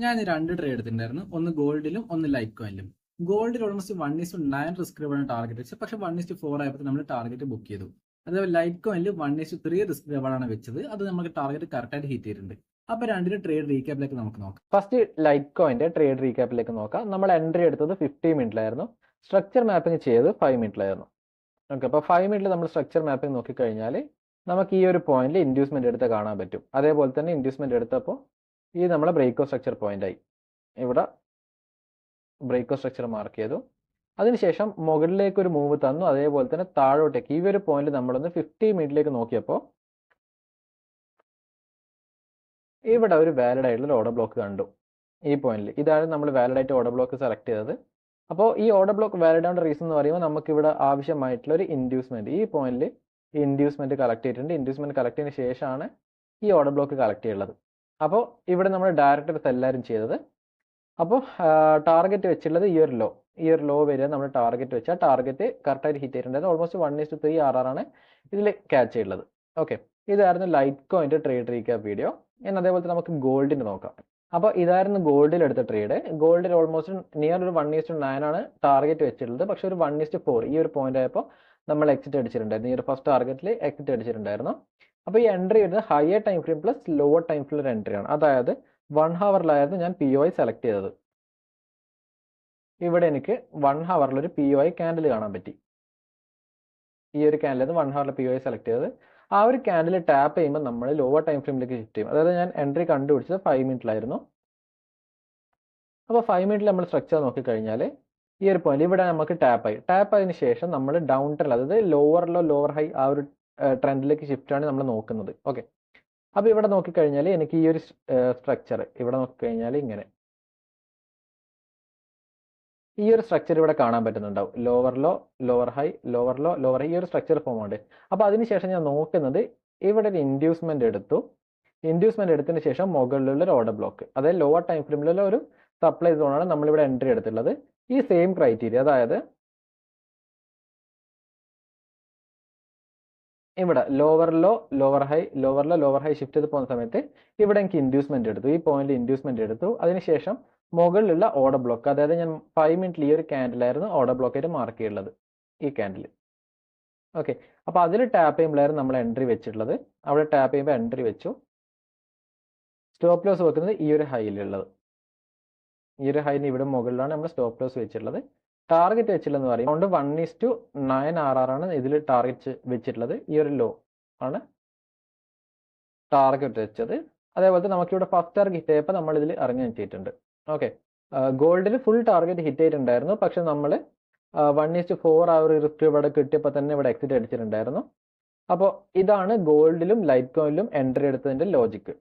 ഞാൻ രണ്ട് ട്രേഡ് എടുത്തിട്ടുണ്ടായിരുന്നു. ഒന്ന് ഗോൾഡിലും ഒന്ന് ലൈറ്റ് കോയിനിലും. ഗോൾഡിൽ ഓൾമോസ്റ്റ് 1:9 റിസ്ക് റിവാർഡ് ടാർഗറ്റ് വെച്ചത്. പക്ഷെ 1:4 ആയപ്പോൾ നമ്മൾ ടാർഗറ്റ് ബുക്ക് ചെയ്തു. അതേപോലെ ലൈറ്റ് കോയിനിൽ 1:3 റിസ്ക് റിവാർഡാണ് വെച്ചത്. അത് നമുക്ക് ടാർഗറ്റ് കറക്റ്റായിട്ട് ഹിറ്റ് ചെയ്തിട്ടുണ്ട്. അപ്പൊ രണ്ടിന്റെ ട്രേഡ് റീക്യാപ്പിലേക്ക് നമുക്ക് നോക്കാം. ഫസ്റ്റ് ലൈറ്റ് കോയിന്റെ ട്രേഡ് റീക്യാപ്പിലേക്ക് നോക്കാം. നമ്മൾ എൻട്രി എടുത്തത് 50 മിനിറ്റിലായിരുന്നു. സ്ട്രക്ചർ മാപ്പിംഗ് ചെയ്തത് 5 മിനിറ്റിലായിരുന്നു. ഓക്കെ, അപ്പോൾ 5 മിനിറ്റിൽ നമ്മൾ സ്ട്രക്ചർ മാപ്പിംഗ് നോക്കിക്കഴിഞ്ഞാൽ നമുക്ക് ഈ ഒരു പോയിന്റിൽ ഇൻഡ്യൂസ്മെന്റ് എടുത്ത് കാണാൻ പറ്റും. അതേപോലെ തന്നെ ഇൻഡ്യൂസ്മെന്റ് എടുത്തപ്പോൾ ഈ നമ്മളെ ബ്രേക്കോ സ്ട്രക്ചർ പോയിന്റ് ആയി. ഇവിടെ ബ്രേക്കോ സ്ട്രക്ചർ മാർക്ക് ചെയ്തു. അതിനുശേഷം മുകളിലേക്ക് ഒരു മൂവ് തന്നു. അതേപോലെ തന്നെ താഴോട്ടേക്ക് ഈ ഒരു പോയിന്റ് നമ്മളൊന്ന് 50 മിനിറ്റിലേക്ക് നോക്കിയപ്പോൾ ഇവിടെ ഒരു വാലിഡ് ആയിട്ടുള്ള ഓർഡർ ബ്ലോക്ക് കണ്ടു. ഈ പോയിന്റിൽ ഇതാണ് നമ്മൾ വാലിഡ് ആയിട്ട് ഓർഡർ ബ്ലോക്ക് സെലക്ട് ചെയ്തത്. അപ്പോൾ ഈ ഓർഡർ ബ്ലോക്ക് വാലിഡ് ആവേണ്ട റീസൺ എന്ന് പറയുമ്പോൾ നമുക്ക് ഇവിടെ ആവശ്യമായിട്ടുള്ള ഒരു ഇൻഡ്യൂസ്മെന്റ് ഈ പോയിന്റിൽ ഈ ഇൻഡ്യൂസ്മെന്റ് കളക്ട് ചെയ്തിട്ടുണ്ട്. ഇൻഡ്യൂസ്മെന്റ് കളക്ട് ചെയ്തതിന് ശേഷമാണ് ഈ ഓർഡർ ബ്ലോക്ക് കളക്ട് ചെയ്യുള്ളത്. അപ്പോൾ ഇവിടെ നമ്മൾ ഡയറക്റ്റ് എല്ലാവരും ചെയ്തത്. അപ്പോൾ ടാർഗറ്റ് വെച്ചുള്ളത് ഈ ഒരു ലോ വരെ നമ്മൾ ടാർഗറ്റ് വെച്ചാൽ ടാർഗറ്റ് കറക്റ്റായിട്ട് ഹിറ്റ് ചെയ്തിട്ടുണ്ടായിരുന്നു. ഓൾമോസ്റ്റ് 1:3 RR ഇതിൽ ക്യാച്ച് ചെയ്യുള്ളത്. ഓക്കെ, ഇതായിരുന്നു ലൈറ്റ് കോയിന്റെ ട്രേഡ് റീക്യാപ്പ് വീഡിയോ. ഇനി അതേപോലെ നമുക്ക് ഗോൾഡിന് നോക്കാം. അപ്പോൾ ഇതായിരുന്നു ഗോൾഡിൽ എടുത്ത ട്രേഡ്. ഗോൾഡിൽ ഓൾമോസ്റ്റ് നിയർ ഒരു 1:9 ആണ് ടാർഗറ്റ് വെച്ചിട്ടുള്ളത്. പക്ഷെ ഒരു 1:4 ഈ ഒരു പോയിന്റ് ആയപ്പോൾ നമ്മൾ എക്സിറ്റ് അടിച്ചിട്ടുണ്ടായിരുന്നു. ഈ ഒരു ഫസ്റ്റ് ടാർഗറ്റിൽ എക്സിറ്റ് അടിച്ചിട്ടുണ്ടായിരുന്നു. അപ്പോൾ ഈ എൻട്രി വരുന്നത് higher time frame plus lower time frame ഒരു എൻട്രി ആണ്. അതായത് 1 ഹവറിലായിരുന്നു ഞാൻ POI സെലക്ട് ചെയ്തത്. ഇവിടെ എനിക്ക് 1 ഹവറിൽ ഒരു POI ക്യാൻഡിൽ കാണാൻ പറ്റി. ഈ ഒരു ക്യാൻഡിൽ 1 ഹവറിൽ POI സെലക്ട് ചെയ്തത്. ആ ഒരു ക്യാൻഡിൽ ടാപ്പ് ചെയ്യുമ്പോൾ നമ്മൾ ലോവർ ടൈം ഫ്രെയിമിലേക്ക് ഷിഫ്റ്റ് ചെയ്യും. അതായത് ഞാൻ എൻട്രി കണ്ടുപിടിച്ചത് 5 മിനിറ്റിലായിരുന്നു. അപ്പോൾ 5 മിനിറ്റിൽ നമ്മൾ സ്ട്രക്ചർ നോക്കിക്കഴിഞ്ഞാൽ ഈ ഒരു പോയിന്റ് ഇവിടെ നമുക്ക് ടാപ്പ് ആയതിനു ശേഷം നമ്മൾ ഡൗൺ ട്രെൻഡ്, അതായത് ലോവർ ഹൈ ആ ഒരു ട്രെൻഡിലേക്ക് ഷിഫ്റ്റ് ആണ് നമ്മൾ നോക്കുന്നത്. ഓക്കെ, അപ്പോൾ ഇവിടെ നോക്കിക്കഴിഞ്ഞാൽ എനിക്ക് ഈ ഒരു സ്ട്രക്ചർ ഇവിടെ നോക്കിക്കഴിഞ്ഞാൽ ഇങ്ങനെ ഈ ഒരു സ്ട്രക്ചർ ഇവിടെ കാണാൻ പറ്റുന്നുണ്ടാവും. ലോവർ ഹൈ ഈ ഒരു സ്ട്രക്ചർ ഫോം ഉണ്ട്. അപ്പോൾ അതിനുശേഷം ഞാൻ നോക്കുന്നത് ഇവിടെ ഒരു ഇൻഡ്യൂസ്മെന്റ് എടുത്തതിന് ശേഷം മുകളിലുള്ള ഒരു ഓർഡർ ബ്ലോക്ക്, അതായത് ലോവർ ടൈം ഫ്രെയിമിലുള്ള ഒരു സപ്ലൈ സോണാണ് നമ്മളിവിടെ എൻട്രി എടുത്തുള്ളത്. ഈ സെയിം ക്രൈറ്റീരിയ, അതായത് ഇവിടെ ലോവർ ഹൈ ഷിഫ്റ്റ് ചെയ്ത് പോകുന്ന സമയത്ത് ഇവിടെ എനിക്ക് ഇൻഡ്യൂസ്മെന്റ് എടുത്തു. ഈ പോയിന്റിൽ ഇൻഡ്യൂസ്മെന്റ് എടുത്തു. അതിനുശേഷം മുകളിലുള്ള ഓർഡർ ബ്ലോക്ക്, അതായത് ഞാൻ 5 മിനിറ്റിൽ ഈ ഒരു ക്യാൻഡിലായിരുന്നു ഓർഡർ ബ്ലോക്ക് ആയിട്ട് മാർക്ക് ചെയ്യുള്ളത്, ഈ ക്യാൻഡിൽ. ഓക്കെ, അപ്പോൾ അതിൽ ടാപ്പ് ചെയ്യുമ്പോഴായിരുന്നു നമ്മൾ എൻട്രി വെച്ചിട്ടുള്ളത്. അവിടെ ടാപ്പ് ചെയ്യുമ്പോൾ എൻട്രി വെച്ചു. സ്റ്റോപ്പ് ലോസ് വെക്കുന്നത് ഈ ഒരു ഹൈയിലുള്ളത്. ഈ ഒരു ഹൈന് ഇവിടെ മുകളിലാണ് നമ്മൾ സ്റ്റോപ്പ് ലോസ് വെച്ചിട്ടുള്ളത്. ടാർഗറ്റ് വെച്ചിട്ടുള്ളതെന്ന് പറയും അതുകൊണ്ട് 1:9 RR ആണ് ഇതിൽ ടാർഗറ്റ് വെച്ചിട്ടുള്ളത്. ഈ ഒരു ലോ ആണ് ടാർഗറ്റ് വെച്ചത്. അതേപോലെ നമുക്കിവിടെ ഫസ്റ്റ് ടാർഗറ്റ് ഹിറ്റ് ആയപ്പോൾ നമ്മൾ ഇതിൽ ഇറങ്ങി വെച്ചിട്ടുണ്ട്. ഓക്കെ, ഗോൾഡിൽ ഫുൾ ടാർഗറ്റ് ഹിറ്റ് ആയിട്ടുണ്ടായിരുന്നു. പക്ഷെ നമ്മൾ 1:4 ആ ഒരു റിസ്ക് ഇവിടെ കിട്ടിയപ്പോൾ തന്നെ ഇവിടെ എക്സിറ്റ് അടിച്ചിട്ടുണ്ടായിരുന്നു. അപ്പോൾ ഇതാണ് ഗോൾഡിലും ലൈറ്റ് കോയിനിലും എൻട്രി എടുത്തതിന്റെ ലോജിക്ക്.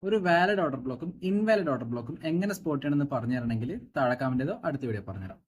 ഒരു വാലിഡ് ഓർഡർ ബ്ലോക്കും ഇൻവാലിഡ് ഓർഡർ ബ്ലോക്കും എങ്ങനെ സ്പോട്ട് ചെയ്യണമെന്ന് പറഞ്ഞു തരണമെങ്കിൽ താഴെ കമന്റ് ചെയ്തോ, അടുത്ത വീഡിയോ പറഞ്ഞുതരാം.